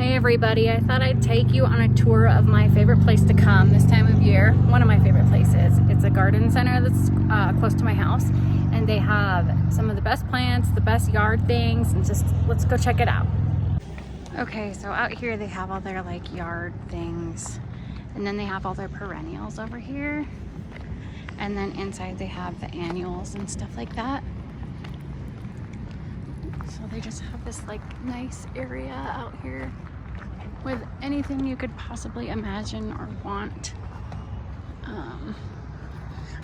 Hey everybody, I thought I'd take you on a tour of my favorite place to come this time of year. One of my favorite places. It's a garden center that's close to my house, and they have some of the best plants, the best yard things, and just let's go check it out. Okay, so out here they have all their like yard things, and then they have all their perennials over here, and then inside they have the annuals and stuff like that. So they just have this like nice area out here with anything you could possibly imagine or want.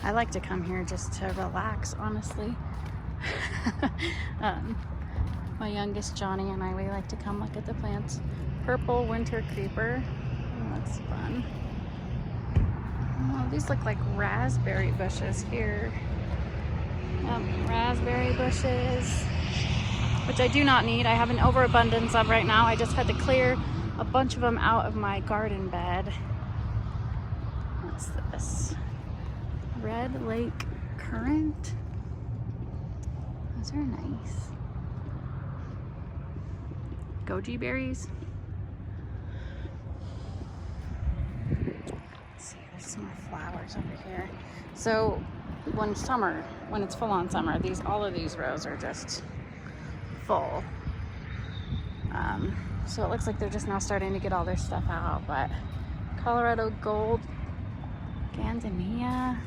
I like to come here just to relax, honestly. My youngest Johnny and I, we like to come look at the plants. Purple winter creeper, oh, that's fun. Oh, these look like raspberry bushes here. Raspberry bushes, which I do not need. I have an overabundance of right now. I just had to clear a bunch of them out of my garden bed. What's this? Red Lake Currant. Those are nice. Goji berries. Let's see, there's some more flowers over here. So when it's full on summer, all of these rows are just full. So it looks like they're just now starting to get all their stuff out, but Colorado Gold, Ganzania.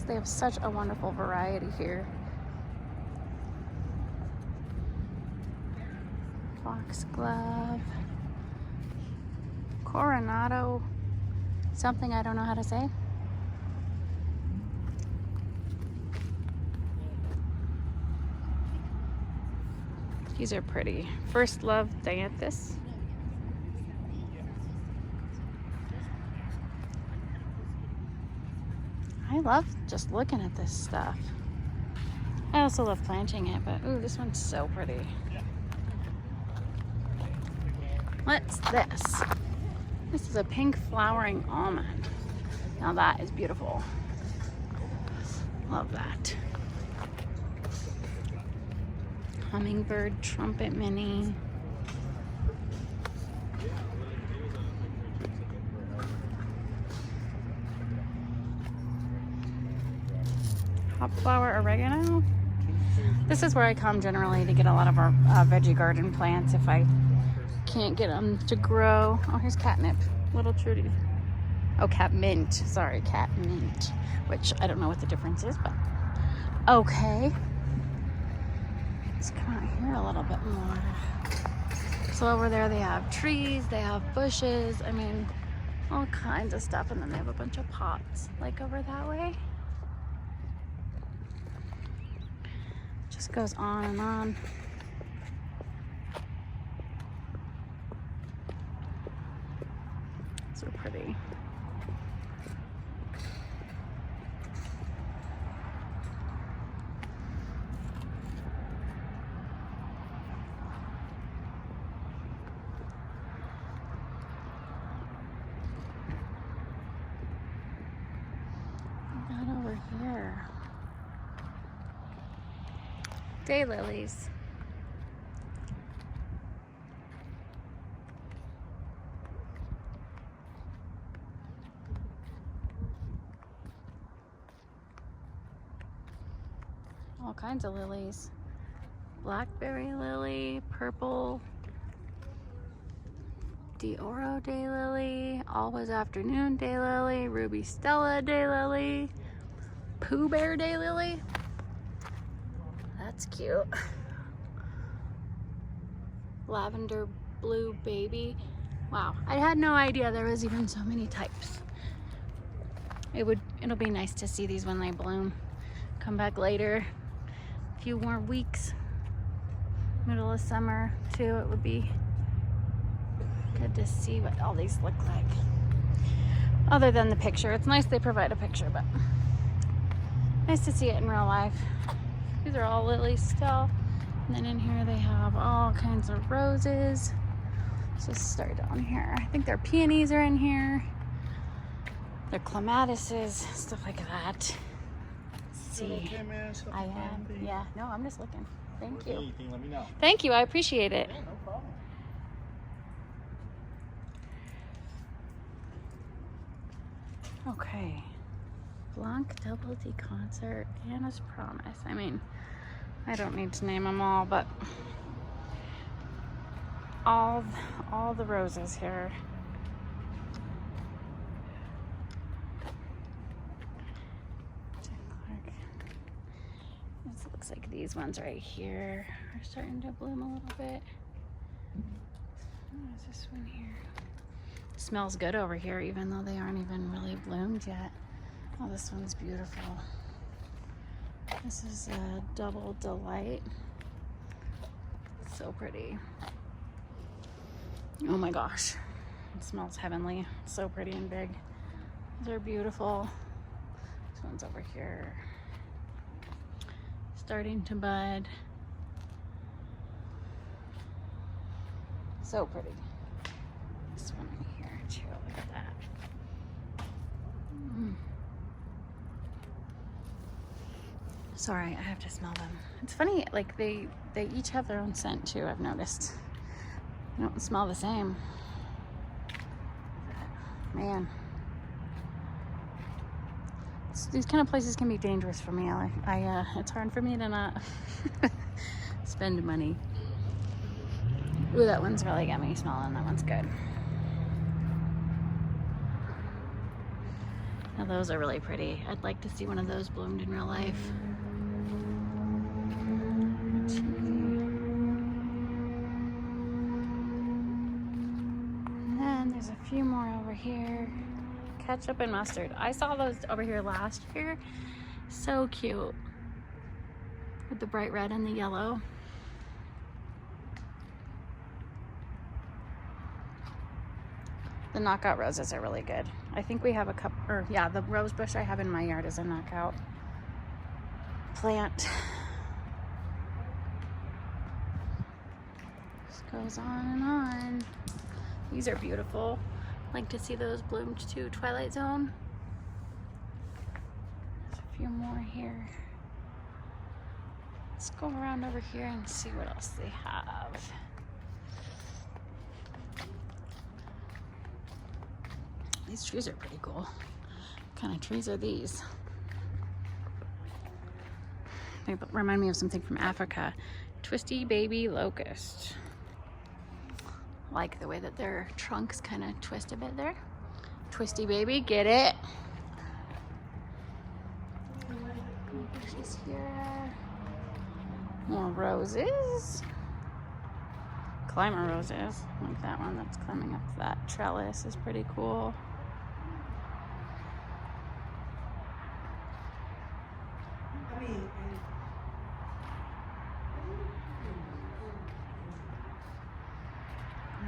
They have such a wonderful variety here. Foxglove, Coronado, something I don't know how to say. These are pretty. First Love Dianthus. I love just looking at this stuff. I also love planting it, but ooh, this one's so pretty. What's this? This is a pink flowering almond. Now that is beautiful. Love that. Hummingbird trumpet mini. Hopflower oregano. This is where I come generally to get a lot of our veggie garden plants if I can't get them to grow. Oh, here's catnip. Little Trudy. Oh, cat mint. Sorry, cat mint. Which I don't know what the difference is, but okay. Let's come out here a little bit more. So over there they have trees, they have bushes, I mean, all kinds of stuff. And then they have a bunch of pots, like over that way. Just goes on and on. So pretty. Over here, daylilies. All kinds of lilies. Blackberry lily, purple D'Oro daylily, Always Afternoon daylily, Ruby Stella daylily, Pooh Bear daylily. That's cute. Lavender blue baby. Wow, I had no idea there was even so many types. It'll be nice to see these when they bloom. Come back later, a few more weeks, middle of summer too. It would be good to see what all these look like. Other than the picture. It's nice they provide a picture, but nice to see it in real life. These are all lilies still. And then in here they have all kinds of roses. Let's just start down here. I think their peonies are in here. Their clematises, stuff like that. Let's see. Okay, man. I am. Yeah. No, I'm just looking. Thank you. Anything, let me know. Thank you. I appreciate it. Yeah, no problem. Okay. Blanc Double D Concert, Anna's Promise. I mean, I don't need to name them all, but all the roses here. This looks like these ones right here are starting to bloom a little bit. What is this one here? It smells good over here, even though they aren't even really bloomed yet. Oh, this one's beautiful. This is a Double Delight. So pretty. Oh my gosh. It smells heavenly. So pretty and big. These are beautiful. This one's over here. Starting to bud. So pretty. This one right here too. Look at that. Sorry, I have to smell them. It's funny, like they each have their own scent too, I've noticed. They don't smell the same. Man. These kind of places can be dangerous for me. It's hard for me to not spend money. Ooh, that one's really got me smelling. That one's good. Now those are really pretty. I'd like to see one of those bloomed in real life. And then there's a few more over here. Ketchup and mustard. I saw those over here last year. So cute. With the bright red and the yellow. The knockout roses are really good. I think we have a couple, or yeah, the rose bush I have in my yard is a knockout plant. Just goes on and on. These are beautiful. Like to see those bloomed too. Twilight Zone. There's a few more here. Let's go around over here and see what else they have. These trees are pretty cool. What kind of trees are these? They remind me of something from Africa. Twisty baby locust. Like the way that their trunks kind of twist a bit there. Twisty baby, get it? She's here. More roses. Climber roses. Like that one that's climbing up that trellis is pretty cool.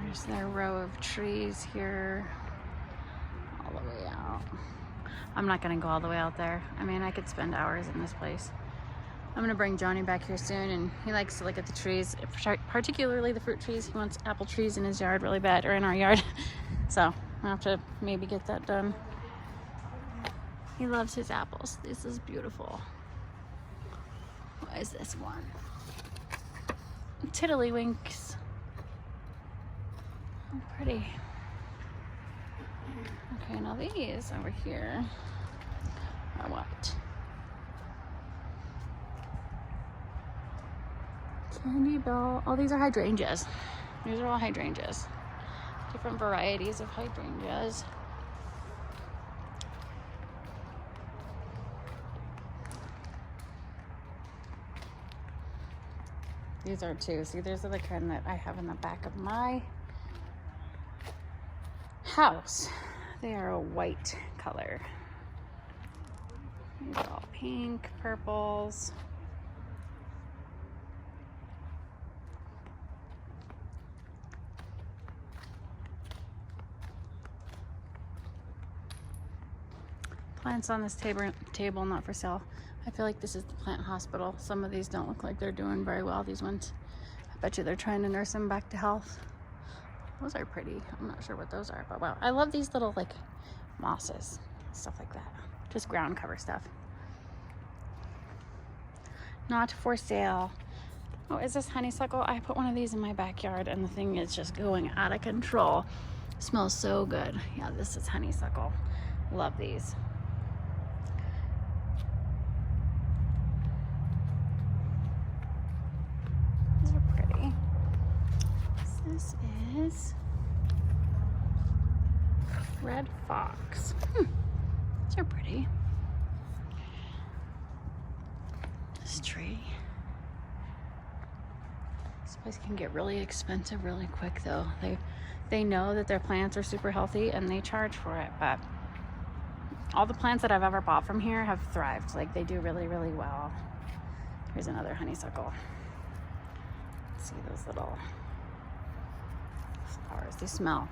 There's their row of trees here, all the way out. I'm not gonna go all the way out there. I mean, I could spend hours in this place. I'm gonna bring Johnny back here soon, and he likes to look at the trees, particularly the fruit trees. He wants apple trees in his yard really bad, or in our yard. So I'll have to maybe get that done. He loves his apples. This is beautiful. What is this one? Tiddlywinks. Oh, pretty. Okay, now these over here are what? Candy bell. Oh, these are hydrangeas. These are all hydrangeas. Different varieties of hydrangeas. These are too. See, these are the kind that I have in the back of my house. They are a white color. These are all pink, purples. Plants on this table not for sale. I feel like this is the plant hospital. Some of these don't look like they're doing very well. These ones, I bet you they're trying to nurse them back to health. Those are pretty. I'm not sure what those are, but wow. I love these little like mosses, stuff like that. Just ground cover stuff. Not for sale. Oh, is this honeysuckle? I put one of these in my backyard and the thing is just going out of control. It smells so good. Yeah, this is honeysuckle. Love these. These are pretty. This is red fox. These are pretty. This tree. This place can get really expensive really quick though. They know that their plants are super healthy and they charge for it, but all the plants that I've ever bought from here have thrived. Like they do really, really well. Here's another honeysuckle. See those little flowers. They smell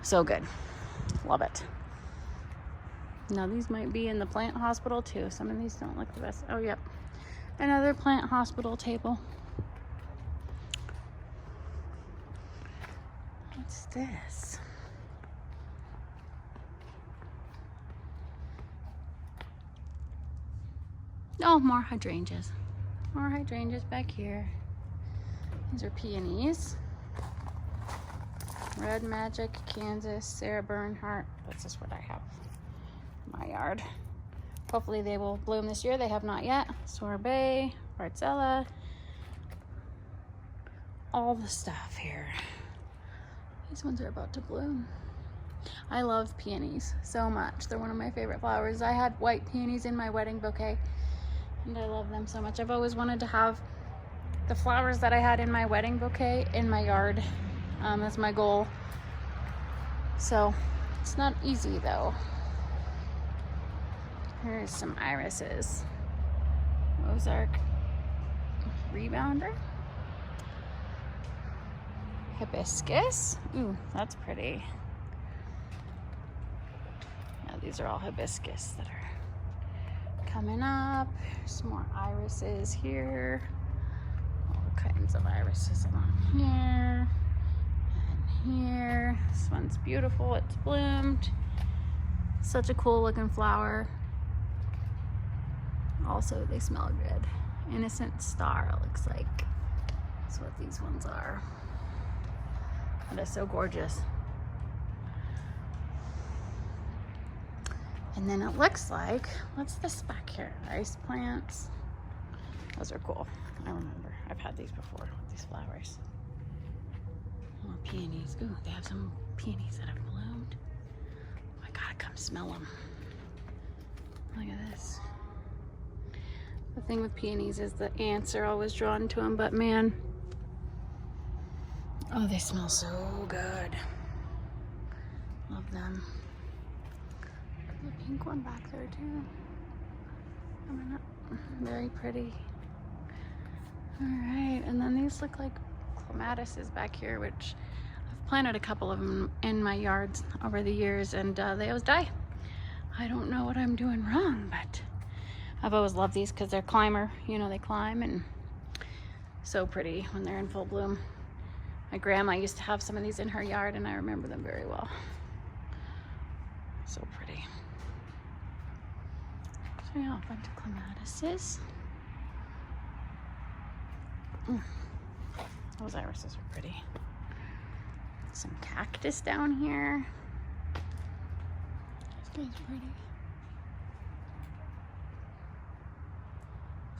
so good. Love it. Now these might be in the plant hospital too. Some of these don't look the best. Oh, yep. Another plant hospital table. What's this? Oh, more hydrangeas. More hydrangeas back here. These are peonies. Red Magic, Kansas, Sarah Bernhardt. That's just what I have in my yard. Hopefully they will bloom this year. They have not yet. Sorbet, Bartzella. All the stuff here. These ones are about to bloom. I love peonies so much. They're one of my favorite flowers. I had white peonies in my wedding bouquet and I love them so much. I've always wanted to have the flowers that I had in my wedding bouquet in my yard. That's my goal. So it's not easy though. Here's some irises. Ozark rebounder. Hibiscus. Ooh, that's pretty. Yeah, these are all hibiscus that are coming up. Some more irises here. All kinds of irises along here and here. This one's beautiful. It's bloomed. Such a cool looking flower. Also, they smell good. Innocent Star, it looks like. That's what these ones are. That is so gorgeous. And then it looks like, what's this back here? Ice plants. Those are cool. I remember. I've had these before with these flowers. More peonies. Ooh, they have some peonies that have bloomed. Oh, I gotta come smell them. Look at this. The thing with peonies is the ants are always drawn to them, but man, oh, they smell so good. Love them. The pink one back there too. Coming up. Very pretty. All right, and then these look like clematises back here, which I've planted a couple of them in my yards over the years, and they always die. I don't know what I'm doing wrong, but I've always loved these because they're climber. You know, they climb, and so pretty when they're in full bloom. My grandma used to have some of these in her yard, and I remember them very well. So pretty. So yeah, a bunch of clematises. Those irises are pretty. Some cactus down here. This guy's pretty.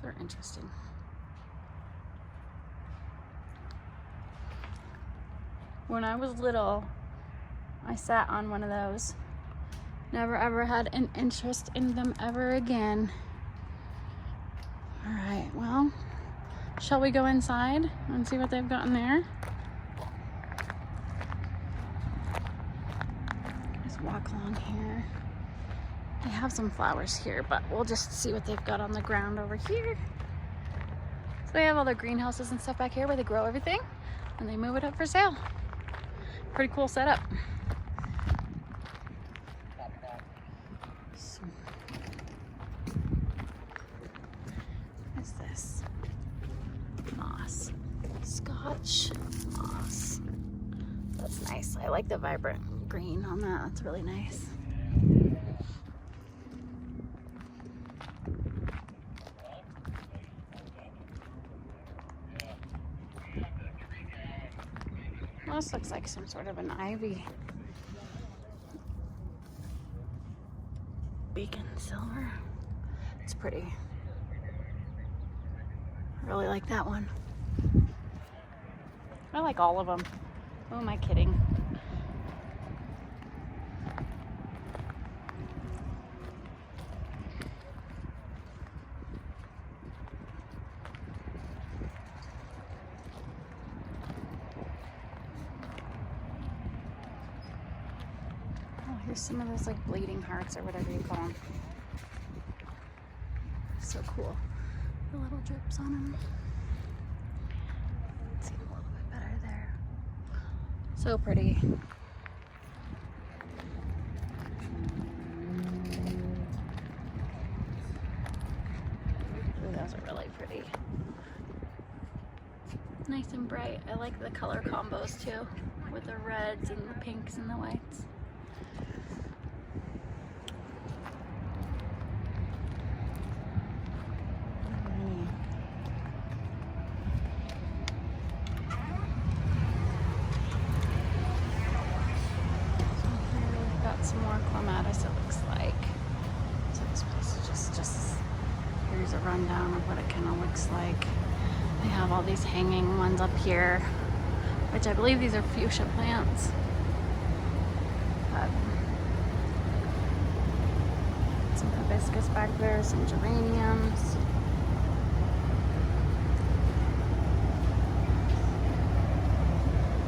They're interesting. When I was little, I sat on one of those. Never ever had an interest in them ever again. All right, well, shall we go inside and see what they've got in there? Just walk along here. They have some flowers here, but we'll just see what they've got on the ground over here. So they have all their greenhouses and stuff back here where they grow everything and they move it up for sale. Pretty cool setup. What is this? Moss. Scotch moss. That's nice. I like the vibrant green on that. That's really nice. This looks like some sort of an ivy. beacon silver. It's pretty. I really like that one. I like all of them. Who am I kidding? Oh, here's some of those like bleeding hearts or whatever you call them. So cool. The little drips on them. Let's see a little bit better there. So pretty. Ooh, those are really pretty. Nice and bright. I like the color combos too, with the reds and the pinks and the whites. Some more clematis, it looks like. So this place is just here's a rundown of what it kind of looks like. They have all these hanging ones up here, which I believe these are fuchsia plants. Some hibiscus back there, some geraniums.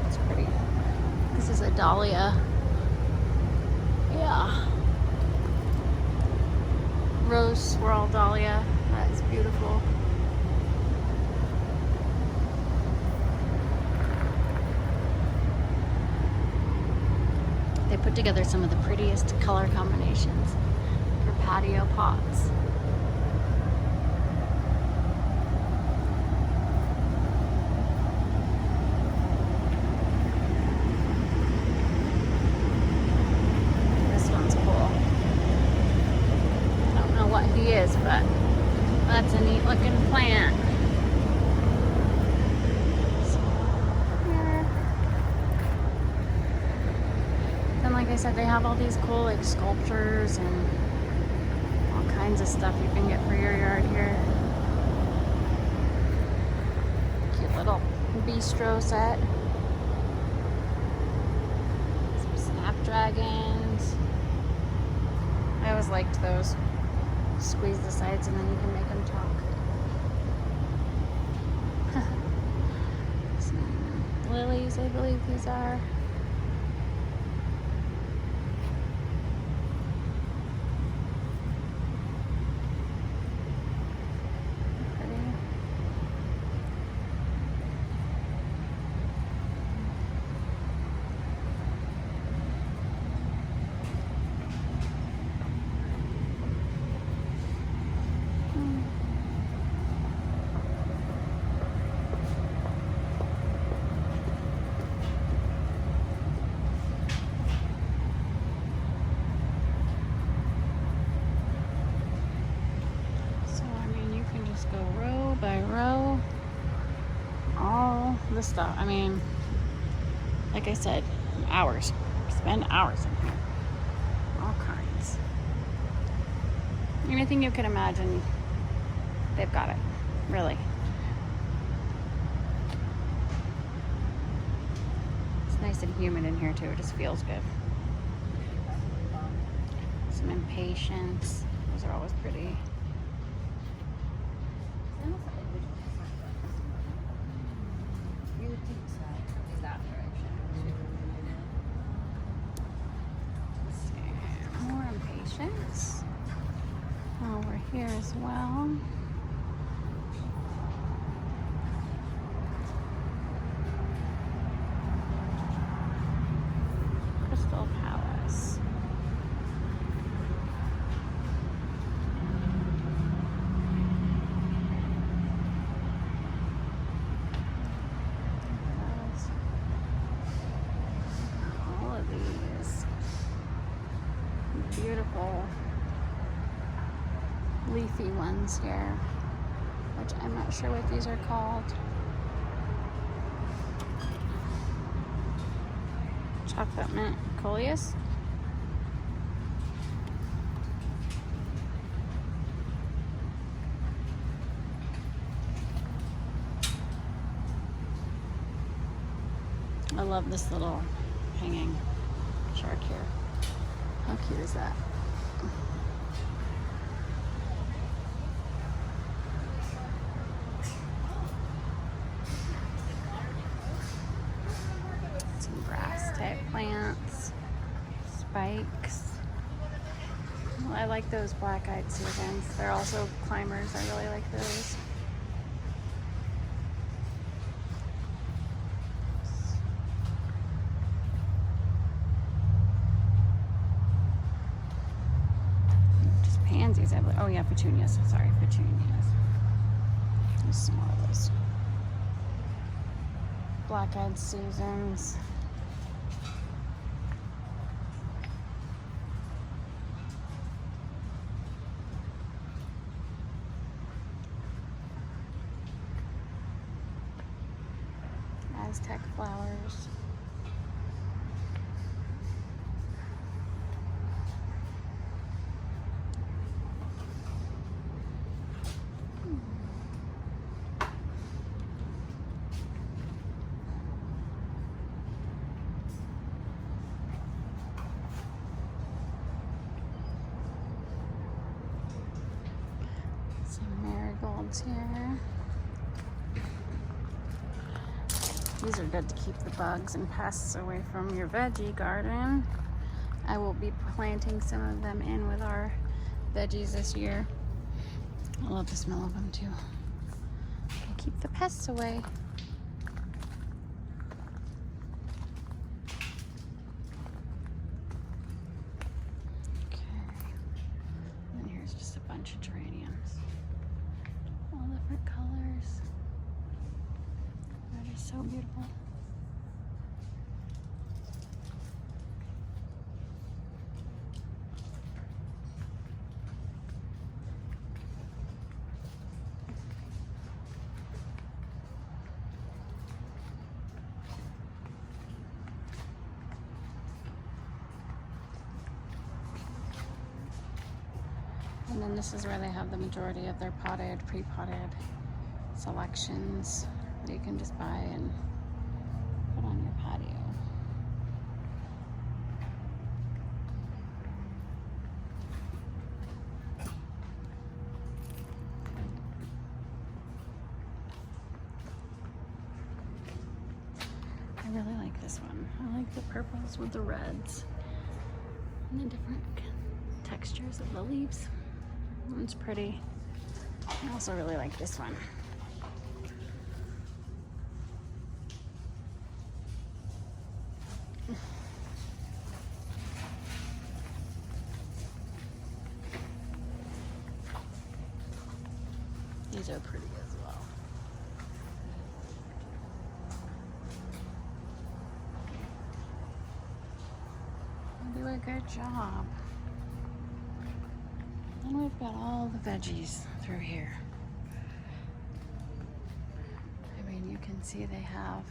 It's pretty. This is a dahlia. Yeah. Rose swirl dahlia. That is beautiful. They put together some of the prettiest color combinations for patio pots. But that's a neat looking plant. So, yeah. Then like I said, they have all these cool like sculptures and all kinds of stuff you can get for your yard here. Cute little bistro set. Some snapdragons. I always liked those. Squeeze the sides and then you can make them talk. Some lilies, I believe these are. Go row by row, all the stuff. I mean, like I said, hours. Spend hours in here. All kinds. Anything you can imagine, they've got it. Really. It's nice and humid in here too. It just feels good. Some impatiens. Those are always pretty. More impatiens over here as well. Crystal Palace. Beautiful leafy ones here, which I'm not sure what these are called. Chocolate mint coleus. I love this little hanging shark here. How cute is that? Some grass type plants, spikes. Well, I like those black-eyed seedlings. They're also climbers. I really like those. Just pansies, I believe. Oh yeah, petunias. Sorry, petunias. There's some more of those. Black-eyed Susans. Aztec flowers. Some marigolds here. These are good to keep the bugs and pests away from your veggie garden. I will be planting some of them in with our veggies this year. I love the smell of them too. They keep the pests away. Okay. And here's just a bunch of geraniums. All different colors. That is so beautiful. And then this is where they have the majority of their potted, pre-potted selections that you can just buy and put on your patio. I really like this one. I like the purples with the reds and the different textures of the leaves. It's pretty. I also really like this one. These are pretty as well. They do a good job. And we've got all the veggies through here. I mean, you can see they have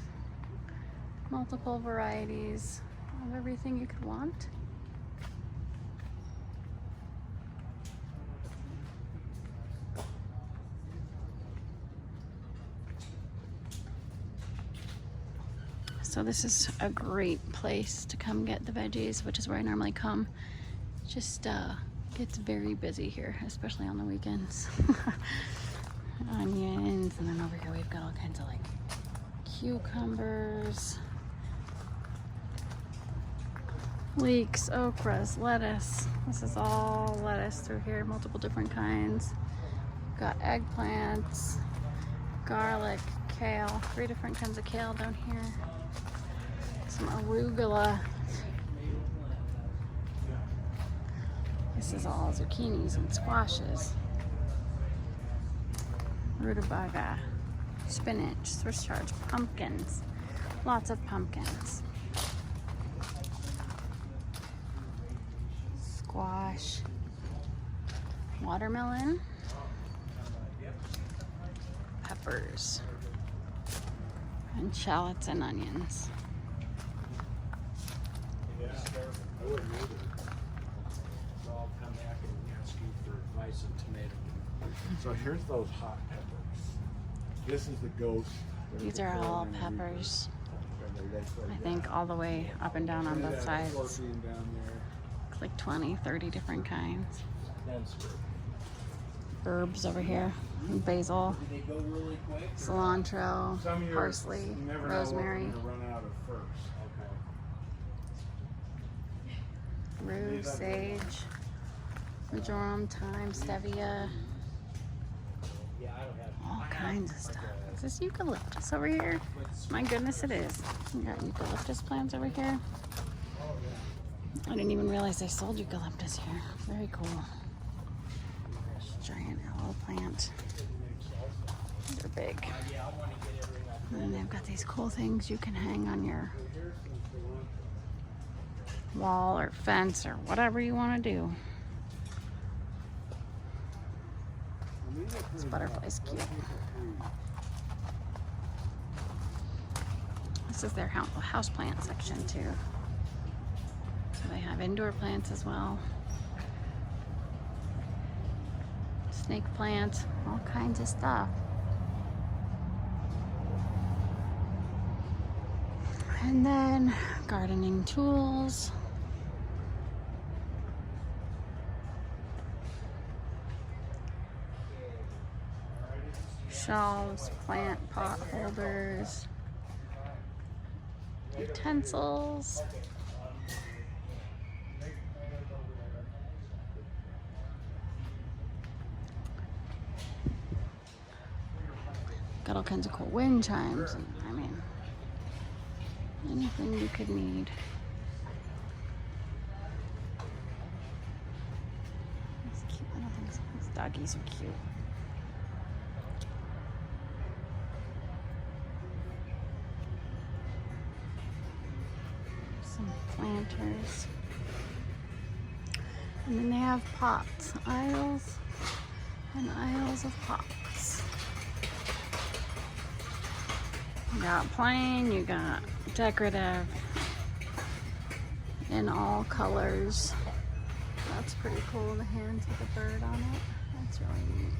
multiple varieties of everything you could want. So this is a great place to come get the veggies, which is where I normally come. Just gets very busy here, especially on the weekends. Onions, and then over here we've got all kinds of like cucumbers, leeks, okras, lettuce. This is all lettuce through here, multiple different kinds. We've got eggplants, garlic, kale, 3 different kinds of kale down here. Some arugula. This is all zucchinis and squashes. Rutabaga, spinach, Swiss chard, pumpkins. Lots of pumpkins. Squash. Watermelon. Peppers. And shallots and onions. So here's those hot peppers. This is the ghost. These are all peppers. I think all the way up and down on both sides. It's like 20, 30 different kinds. Herbs over here. Basil, cilantro, parsley, rosemary, rue, sage, marjoram, thyme, stevia, all kinds of stuff. Is this eucalyptus over here? My goodness, it is. We got eucalyptus plants over here. I didn't even realize they sold eucalyptus here. Very cool. Giant aloe plant. They're big. And then they've got these cool things you can hang on your wall or fence or whatever you want to do. This butterfly's cute. This is their house plant section too. So they have indoor plants as well. Snake plants, all kinds of stuff. And then gardening tools. Shelves, plant pot holders, utensils. Got all kinds of cool wind chimes, and I mean, anything you could need. These cute little things. These doggies are cute. Some planters. And then they have pots, aisles and aisles of pots. You got plain, you got decorative, in all colors. That's pretty cool, the hands with the bird on it. That's really neat.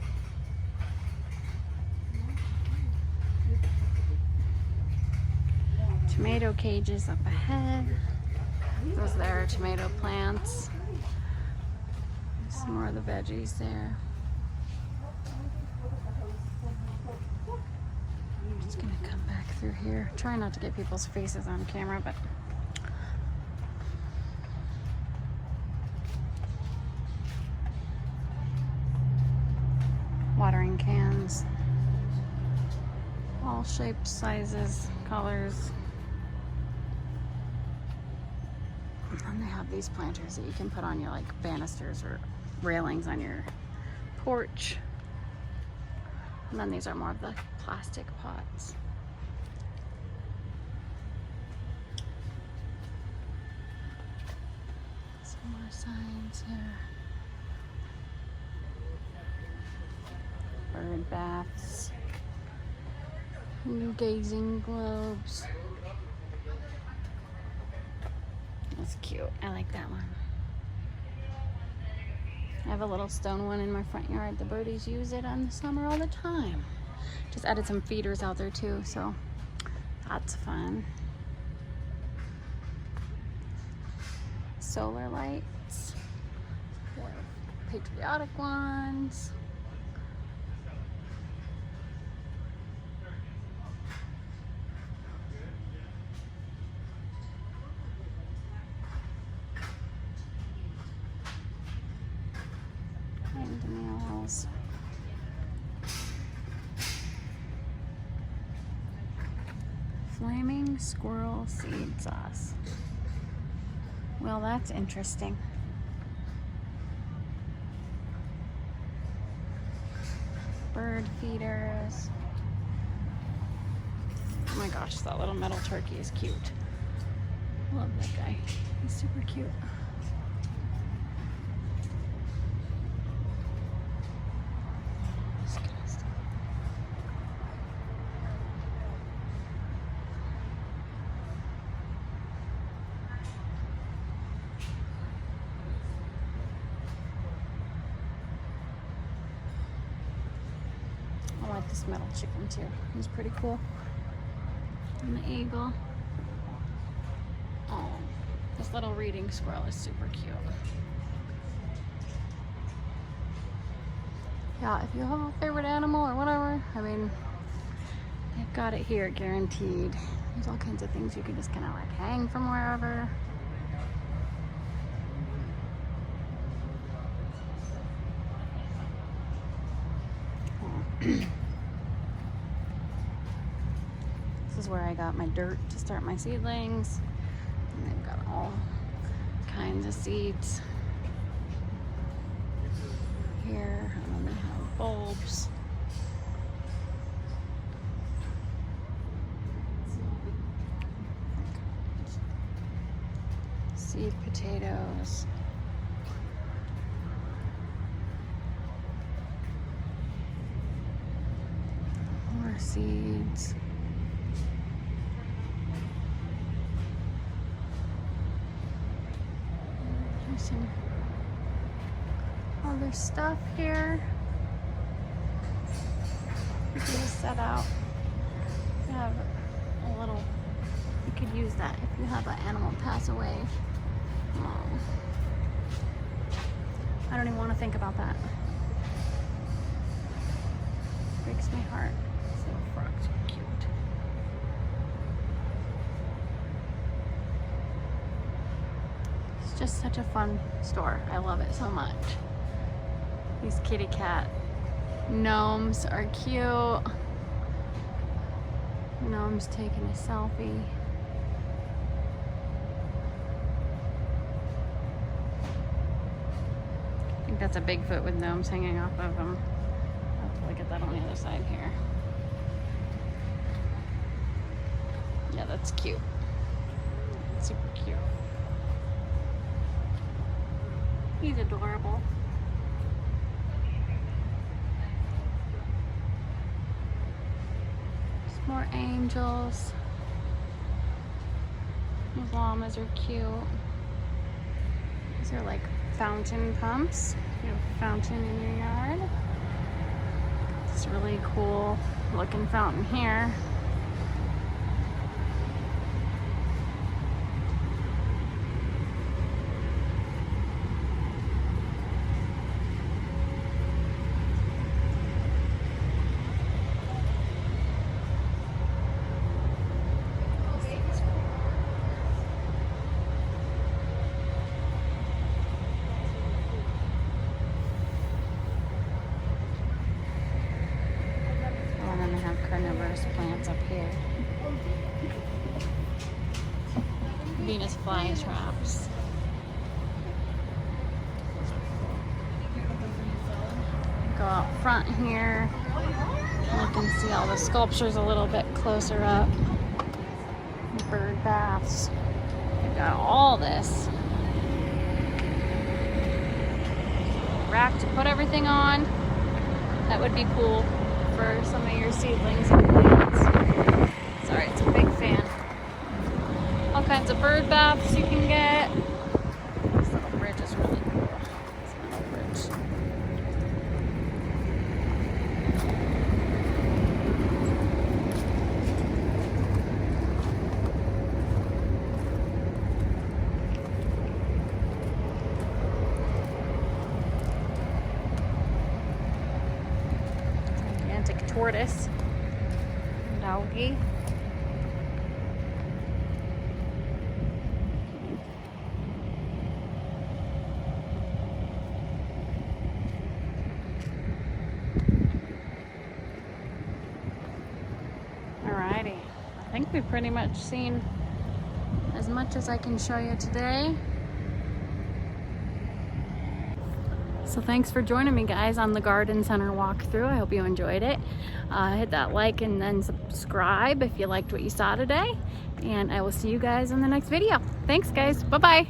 Tomato cages up ahead. Those there are tomato plants. Some more of the veggies there. I'm just gonna come back through here. Try not to get people's faces on camera, but watering cans. All shapes, sizes, colors. And they have these planters that you can put on your like banisters or railings on your porch. And then these are more of the plastic pots. Some more signs here. Bird baths. Gazing globes. That's cute. I like that one. I have a little stone one in my front yard. The birdies use it in the summer all the time. Just added some feeders out there too, so that's fun. Solar lights. Patriotic ones. Nails. Flaming squirrel seed sauce. Well, that's interesting. Bird feeders. Oh my gosh, that little metal turkey is cute. Love that guy. He's super cute. I like this metal chicken too. He's pretty cool. And the eagle. This little reading squirrel is super cute. Yeah, if you have a favorite animal or whatever, I mean, they've got it here guaranteed. There's all kinds of things you can just kind of like hang from wherever. This is where I got my dirt to start my seedlings. And they've got all kinds of seeds here. And then they have bulbs. Seed potatoes. More seeds. There's some other stuff here. You can just set out. You have a little, you could use that if you have an animal pass away. I don't even want to think about that. Breaks my heart. These little frogs are cute. It's just such a fun store. I love it so much. These kitty cat gnomes are cute. Gnome's taking a selfie. I think that's a Bigfoot with gnomes hanging off of him. I'll have to look at that on the other side here. Yeah, that's cute. Super cute. He's adorable. There's more angels. These llamas are cute. These are like fountain pumps. You have a fountain in your yard. It's a really cool looking fountain here. Plants up here. Venus fly traps. Go out front here. You can see all the sculptures a little bit closer up. Bird baths. They've got all this. Rack to put everything on. That would be cool for some of your seedlings and plants. Sorry, it's a big fan. All kinds of bird baths you can get. This little bridge is really cool. This little bridge. Gigantic tortoise. Doggy. Alrighty, I think we've pretty much seen as much as I can show you today. So thanks for joining me, guys, on the garden center walkthrough. I hope you enjoyed it. Hit that like and then subscribe if you liked what you saw today. And I will see you guys in the next video. Thanks, guys. Bye-bye.